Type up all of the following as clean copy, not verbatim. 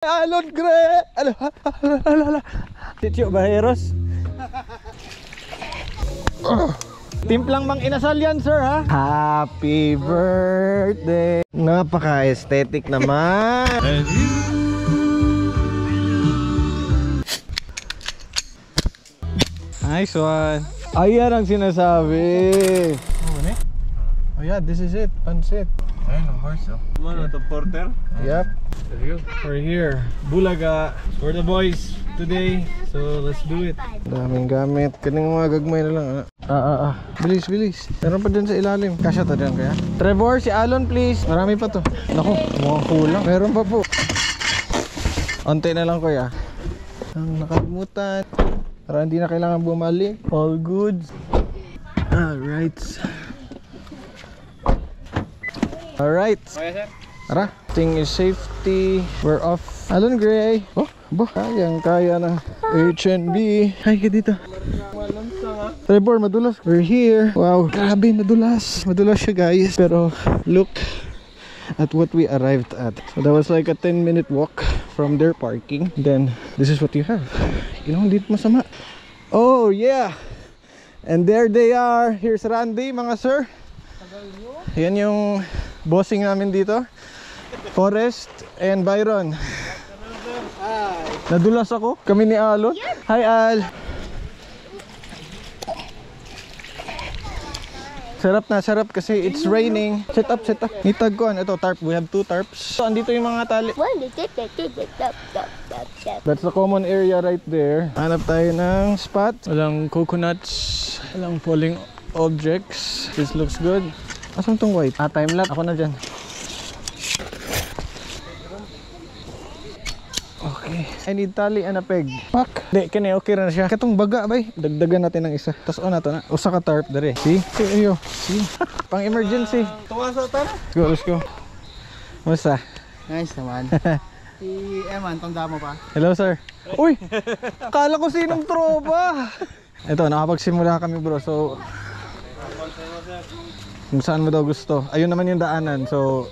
Alon gre. Ala. Tityo Baheros. Timplang mang inasal yan, sir, ha? Happy birthday. Napaka-aesthetic naman. Nice one. Ayan ang sinasabi. Oh yeah, this is it. Pansit. Ayun, of course. Ano to, porter? Yep. We're here. Bulaga for the boys today. So let's do it. Daming gamit. Kaning mga gagmay na lang. Bilis. Meron pa dyan sa ilalim. Kasya to dyan kaya? Trevor, si Alon please. Marami pa to. Naku, mukhang kulang. Meron pa po. Onte na lang kuya. Ang nakalimutan. Para hindi na kailangan bumalik. All goods. Alright. Tara. Thing is safety. We're off. Alon Gray. Oh, kaya na. H&B. Hi ka dito. Trevor, madulas. We're here. Wow, grabe, madulas. Madulas siya guys. Pero look at what we arrived at. So that was like a 10-minute walk from their parking. Then this is what you have. Hindi masama. Oh yeah. And there they are. Here's Randy, mga sir. Yan yung bossing namin dito. Forrest and Byron. Nadulas ako. Kami ni Alon. Hi Al. Sarap kasi it's raining. Set up. Nitag ko. Ito tarp. We have 2 tarps. So andito yung mga tali. That's the common area right there. Hanap tayo ng spot. Walang coconuts. Walang falling objects. This looks good. Asan tong white? Time lapse. Ako na dyan. Okay. I need tali and a peg. Pak. Di, kani okay na siya. Katong baga bay. Dagdagan natin ng isa. Tapos na to na. Usa ka tarp dere. See? See? Pang emergency. Tuwa sa tara. Let's go. Musta? Nice naman. Si Eman, tanda mo pa? Hello sir. Uy! Kala ko sinong tropa. Ito, nakapagsimula kami bro. So kung saan mo daw gusto. Ayun naman yung daanan. So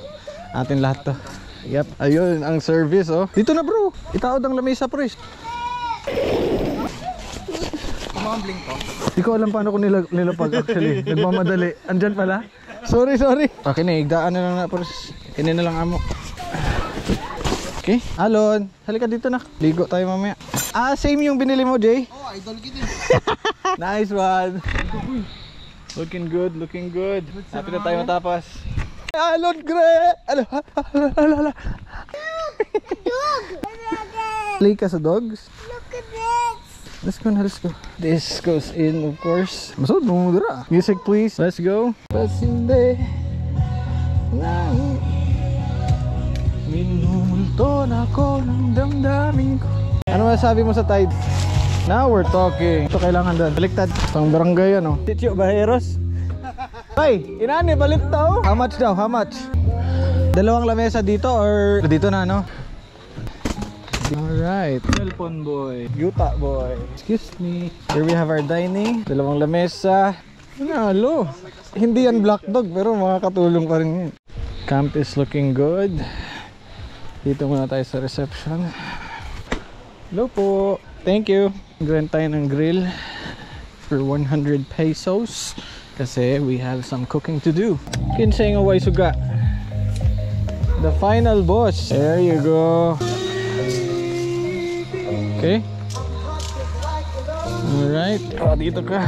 atin lahat to. Yep, ayun ang service oh. Dito na bro. Itaod ang lamesa pres. Kumambling to. Di ko alam paano ko nilapag actually. Nagmamadali. Andyan pala. Sorry. Okay na, igdaan na lang na pres. Kini na lang amo. Okay, Alon, halika dito na. Ligo tayo mamaya. Same yung binili mo, Jay? Oh, idol kita. Nice one. Looking good. Happy na tayo matapos. Alon, gre! Ala. Dog! Play ka sa dogs? Look at this! Let's go. This goes in, of course. Masod, bumudura. Music, please. Let's go. Pasinde. Minumulto na ko ng damdamin ko. Ano masasabi mo sa tide? Now we're talking. Ito kailangan doon. Baliktad. Pang barangay ano. Tityo Baheros. Ay, inani balit daw. How much daw? How much? Dalawang lamesa dito or dito na no? Alright. Cellphone boy. Yuta boy. Excuse me. Here we have our dining. Dalawang lamesa. Nalo. Hindi yan black dog pero makakatulong pa rin yun. Camp is looking good. Dito muna tayo sa reception. Hello po. Thank you. Grant tayo ng grill for 100 pesos. Kasi we have some cooking to do. Kinsay nga way suga. The final boss. There you go. Okay. Alright. Dito ka.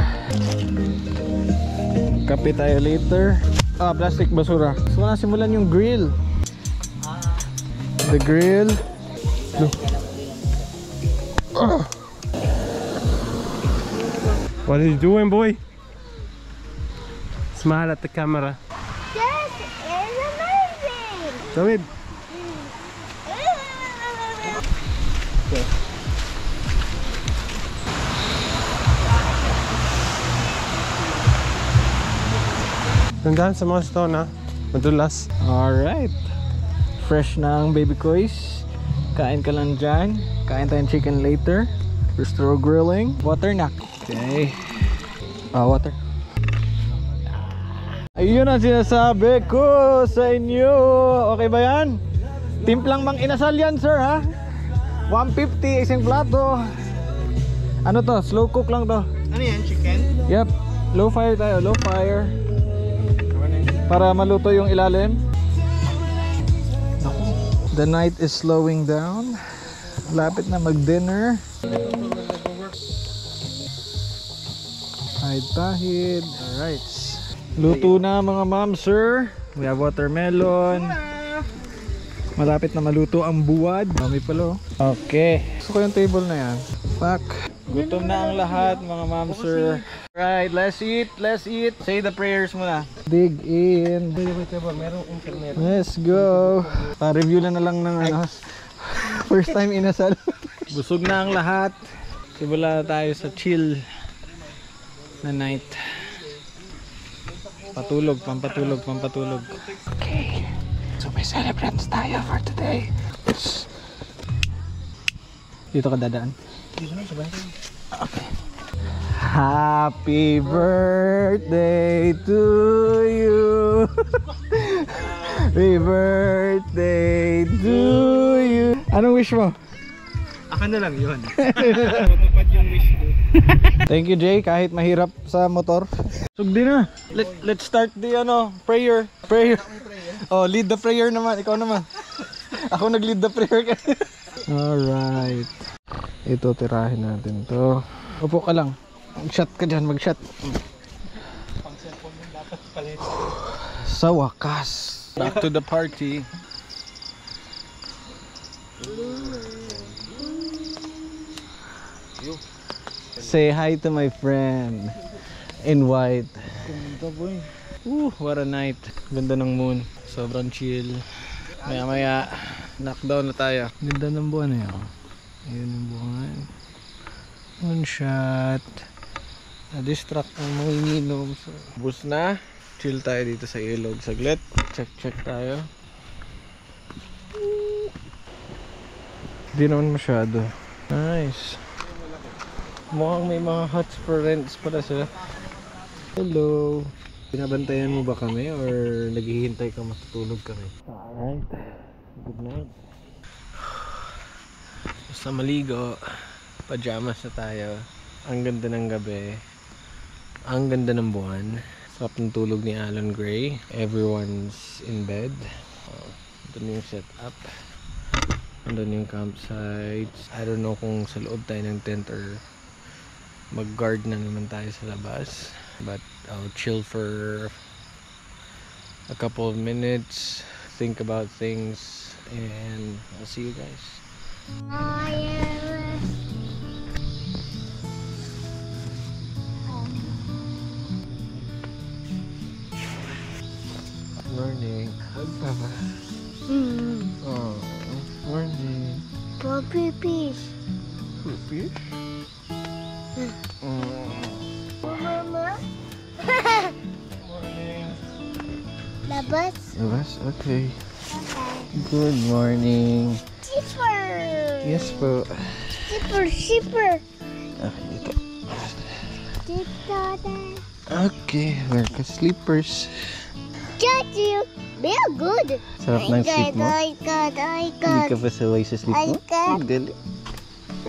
Kape tayo later. Plastic basura. So na simulan yung grill. The grill. What are you doing, boy? Smile at the camera. This is amazing! David. Okay. Tandaan sa mga stone ha. Madulas. Alright. Fresh na ang baby kois. Kain ka lang dyan. Kain tayong chicken later. We're still grilling. Water na. Okay. Water. Ayun ang sinasabi ko sa inyo. Okay ba yan? Timplang mang inasal yan, sir, ha? 150 isang plato. Ano to? Slow cook lang to. Ano yan? Chicken? Yep. Low fire tayo, low fire. Para maluto yung ilalim. The night is slowing down. Lapit na mag-dinner. Tahid. Alright. Luto na mga ma'am, sir. We have watermelon. Malapit na maluto ang buwad. Dami pala. Okay. Gusto ko yung table na yan. Pak. Gutom na ang lahat mga ma'am, sir. Right, let's eat. Let's eat. Say the prayers muna. Dig in. Let's go. Pa-review na lang ng ano. First time inasal. Busog na ang lahat. Simula na tayo sa chill na night. Patulog, pampatulog, pampatulog. Okay. So may celebrants tayo for today. Dito ka dadaan. Okay. Happy birthday to you. Happy birthday to you. Anong wish mo? Ako na lang yun. Matupad yung wish ko. Thank you, Jay, kahit mahirap sa motor. Sugdi na. Let's start the prayer. Prayer. Oh, lead the prayer naman. Ikaw naman. Ako nag-lead the prayer. Alright. Ito, tirahin natin to. Upo ka lang. Mag-shot ka dyan, mag-shot. Sa wakas. Back to the party. Say hi to my friend in white. What a night. Ganda ng moon. Sobrang chill. Maya maya knockdown na tayo. Ganda ng buwan na yun. Ayun yung buwan. One shot. Na-distract ang mga ininom. So, bus na. Chill tayo dito sa ilog. Saglit. Check tayo. Hindi naman masyado. Nice. Mukhang may mga huts for rents pala sila. Hello. Binabantayan mo ba kami or naghihintay ka matutulog kami? Alright. Good night. Basta maligo. Pajamas na tayo. Ang ganda ng gabi. Ang ganda ng buwan. Sarap ng tulog ni Alan Gray. Everyone's in bed. Doon yung setup. Doon yung campsites. I don't know kung sa loob tayo ng tent or mag-guard na naman tayo sa labas, but I'll chill for a couple of minutes, think about things, and I'll see you guys. Morning. Papa. Oh, morning. Puppy fish. Puppy? Mama. Morning. Labas. Labas? Okay. Good morning. Zipper. Yes po. Zipper. Okay, dito. Zipper. Okay, wear ka sleepers. Got you. They're good. Sarap ng sleep mo. I got. Hindi ka pa saway sa sleep mo? Ang galing.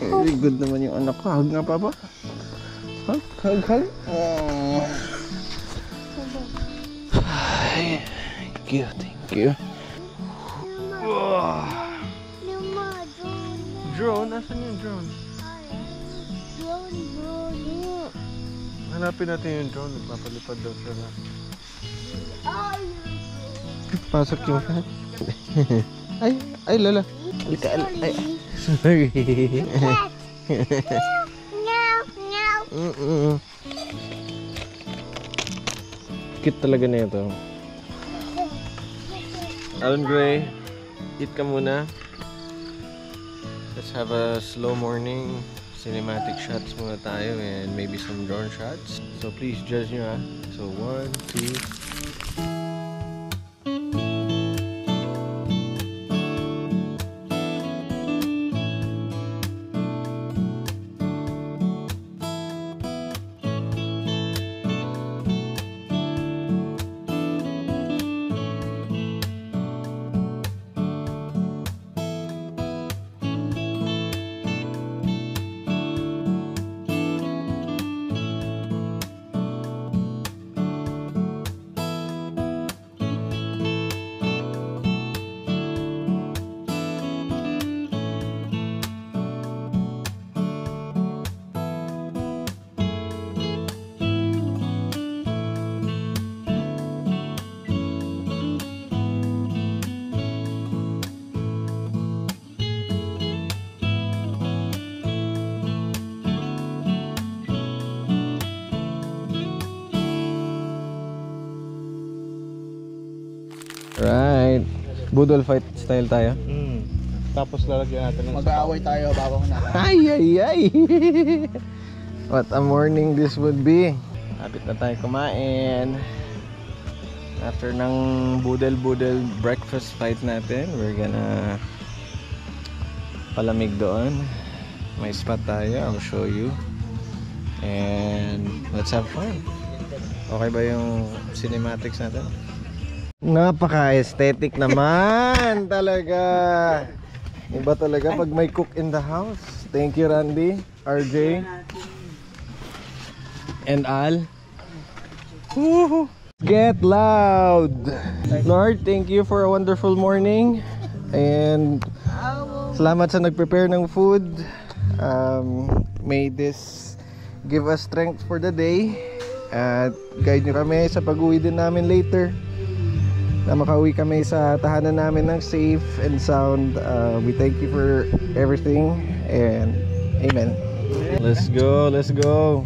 Very good naman yung anak ko. Hug nga, Papa. Hug. Oh. Thank you. Drone? Nasaan yung drone? Hanapin natin yung drone. Nagpapalipad daw sila. Pasok yung cat. Ay, lala. Ay. Sorry. No. Cute talaga na ito. Alan Gray, eat ka muna. Let's have a slow morning. Cinematic shots muna tayo and maybe some drone shots. So please judge nyo ha. So 1, 2, Budol fight style tayo. Tapos lalagyan natin ng Mag-aaway tayo bago na. Ay, ay, ay. What a morning this would be. Lapit na tayo kumain. After ng budel-budel breakfast fight natin, we're gonna palamig doon. May spot tayo, I'll show you. And let's have fun. Okay ba yung cinematics natin? Napaka-aesthetic naman talaga. Iba talaga pag may cook in the house. Thank you, Randy, RJ, and Al. Woohoo! Get loud! Lord, thank you for a wonderful morning. And salamat sa nag-prepare ng food. May this give us strength for the day. At guide nyo kami sa pag-uwi din namin later, na makauwi kami sa tahanan namin ng safe and sound. We thank you for everything, and amen. Let's go, let's go.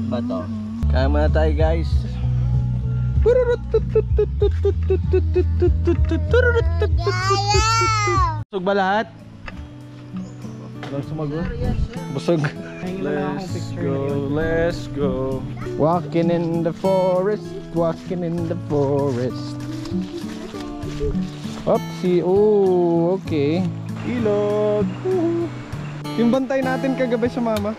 Bato. Kaya muna tayo, guys. Busog ba lahat? Walang sumagot? Busog. Let's go, let's go. Walking in the forest, walking in the forest. Oopsie, oh, okay. Ilog. Yung bantay natin kagabi sa mama.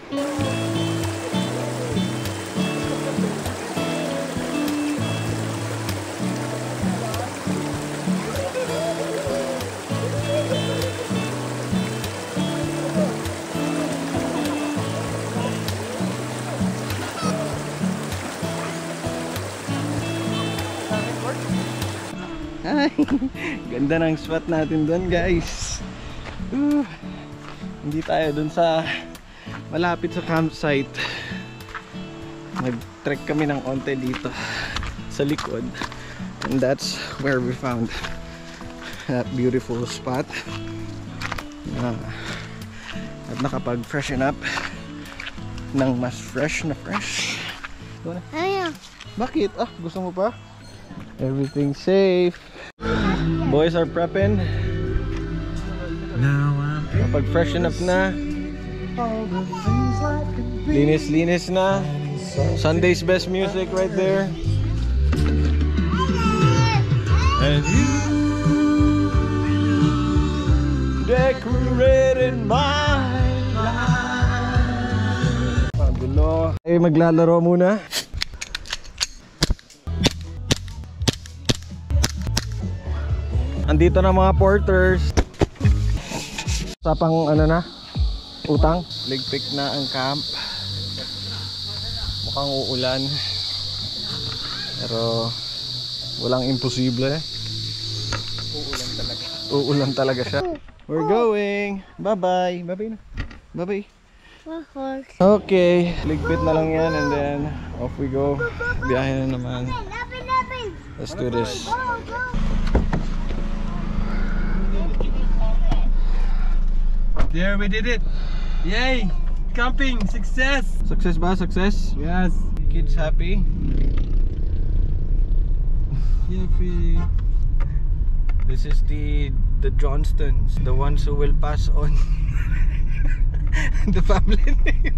Ay, ganda ng spot natin doon, guys. Hindi tayo doon sa malapit sa campsite. Nag-trek kami ng onte dito sa likod, and that's where we found that beautiful spot. At nakapag-freshen up ng mas fresh na fresh. Ayaw. Bakit? Ah, gusto mo pa? Everything's safe. Boys are prepping. Kapag-freshen up na. Linis-linis na. Sunday's best music right there. And you decorated my life. Pagulo. Eh, maglalaro muna. Andito na mga porters. Sa pang ano na, utang. Ligpik na ang camp. Mukhang uulan, pero walang imposible. Uulan talaga. Uulan talaga siya. We're going. Bye bye. Bye bye na. Bye bye. Okay, ligpit na lang yan, and then off we go. Biyahe na naman. Let's do this. There, we did it! Yay! Camping! Success! Success ba? Success? Yes! Kids happy? Yippee! This is the Johnstons, the ones who will pass on the family name.